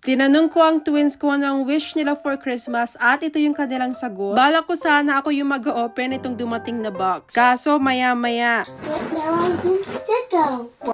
Tinanong ko ang twins kung ano ang wish nila for Christmas at ito yung kanilang sagot. Balak ko sana ako yung mag-open itong dumating na box. Kaso maya-maya.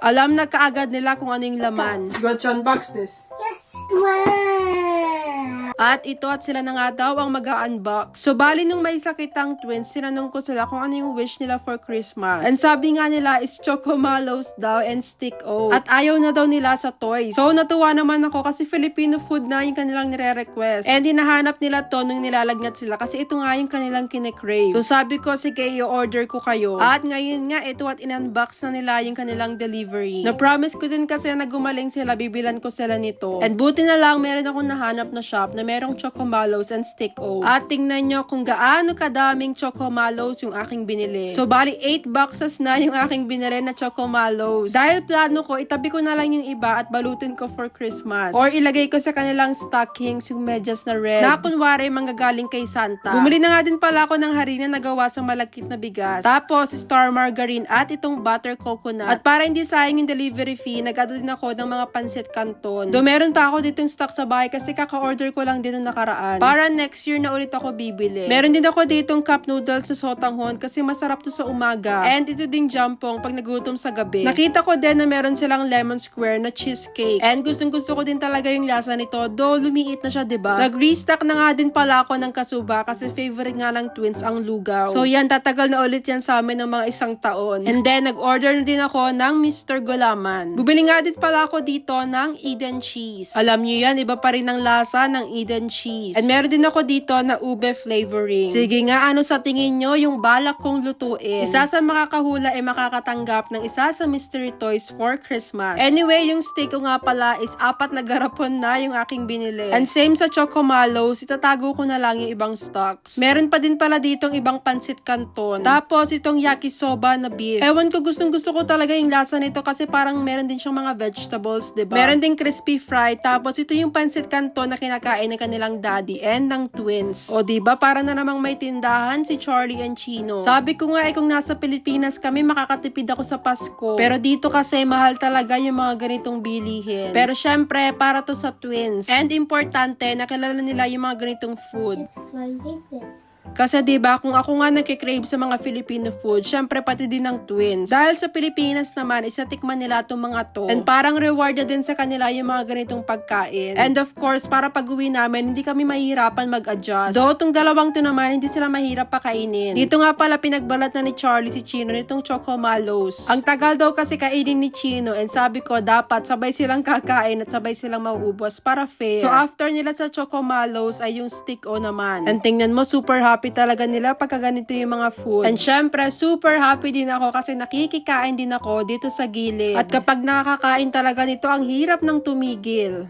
Alam na kaagad nila kung ano yung laman. You want to unbox this? Yes. Wow. At ito at sila na nga daw ang mag-unbox. So bali nung may sakit ang twins, sinanong ko sila kung ano yung wish nila for Christmas. And sabi nga nila is Chocomallows daw and Stick-O. At ayaw na daw nila sa toys. So natuwa naman ako kasi Filipino food na yung kanilang nire-request. And hinahanap nila to nung nilalagnat sila kasi ito nga yung kanilang kine-crave. So sabi ko, sige, i-order ko kayo. At ngayon nga, ito at in-unbox na nila yung kanilang delivery. Na-promise ko din kasi na gumaling sila, bibilan ko sila nito. And buti na lang, meron akong nahanap na shop na merong Chocomallows and Stick-O. At tingnan nyo kung gaano kadaming Chocomallows yung aking binili. So bali 8 boxes na yung aking binili na Chocomallows. Dahil plano ko, itabi ko na lang yung iba at balutin ko for Christmas. Or ilagay ko sa kanilang stockings yung medyas na red. Na kunwari manggagaling kay Santa. Bumili na nga din pala ako ng harina na gawa sa malagkit na bigas. Tapos star margarine at itong butter coconut. At para hindi sayang yung delivery fee, nag-add din ako ng mga pansit canton. Do meron pa ako ditong stock sa bahay kasi kaka-order ko lang din nung nakaraan. Para next year na ulit ako bibili. Meron din ako ditong cup noodles sa sotanghon kasi masarap to sa umaga. And ito ding jampong pag nagutom sa gabi. Nakita ko din na meron silang lemon square na cheesecake. And gustong gusto ko din talaga yung lasa nito. Do lumiit na siya, diba? Nag-restock na nga din pala ako ng kasuba kasi favorite nga ng twins ang lugaw. So yan, tatagal na ulit yan sa amin ng mga 1 taon. And then, nag-order na din ako ng Mr. Gulaman. Bumili nga din pala ako dito ng Eden cheese. Alam niyo yan, iba pa rin ang lasa ng Eden cheese. And meron din ako dito na ube flavoring. Sige nga, ano sa tingin nyo yung balak kong lutuin? Isa sa makakahula ay makakatanggap ng isa sa mystery toys for Christmas. Anyway, yung steak ko nga pala is 4 na garapon na yung aking binili. And same sa Chocomallows, itatago ko na lang yung ibang stocks. Meron pa din pala ditong ibang pansit canton. Tapos itong yakisoba na beef. Ewan ko, gustong gusto ko talaga yung lasa nito kasi parang meron din siyang mga vegetables, diba? Meron din crispy fry. Tapos ito yung pansit canton na kinakain ng kanilang daddy and ng twins. O diba, para na namang may tindahan si Charlie and Chino. Sabi ko nga kung nasa Pilipinas kami, makakatipid ako sa Pasko. Pero dito kasi mahal talaga yung mga ganitong bilihin. Pero syempre, para to sa twins. And importante, nakilala nila yung mga ganitong food. It's my favorite. Kasi diba, kung ako nga nagkikrave sa mga Filipino food, syempre pati din ng twins. Dahil sa Pilipinas naman, isatikman nila itong mga to. And parang reward din sa kanila yung mga ganitong pagkain. And of course, para pag-uwi namin, hindi kami mahihirapan mag-adjust. Though, itong dalawang to naman, hindi sila mahirap pakainin. Dito nga pala, pinagbalat na ni Charlie si Chino nitong Chocomallows. Ang tagal daw kasi kainin ni Chino, and sabi ko, dapat sabay silang kakain at sabay silang mauubos para fair. So after nila sa Chocomallows ay yung Stick-O naman. And tingnan mo, super happy talaga nila pagka ganito yung mga food. And syempre, super happy din ako kasi nakikikain din ako dito sa gilid. At kapag nakakain talaga nito, ang hirap ng tumigil.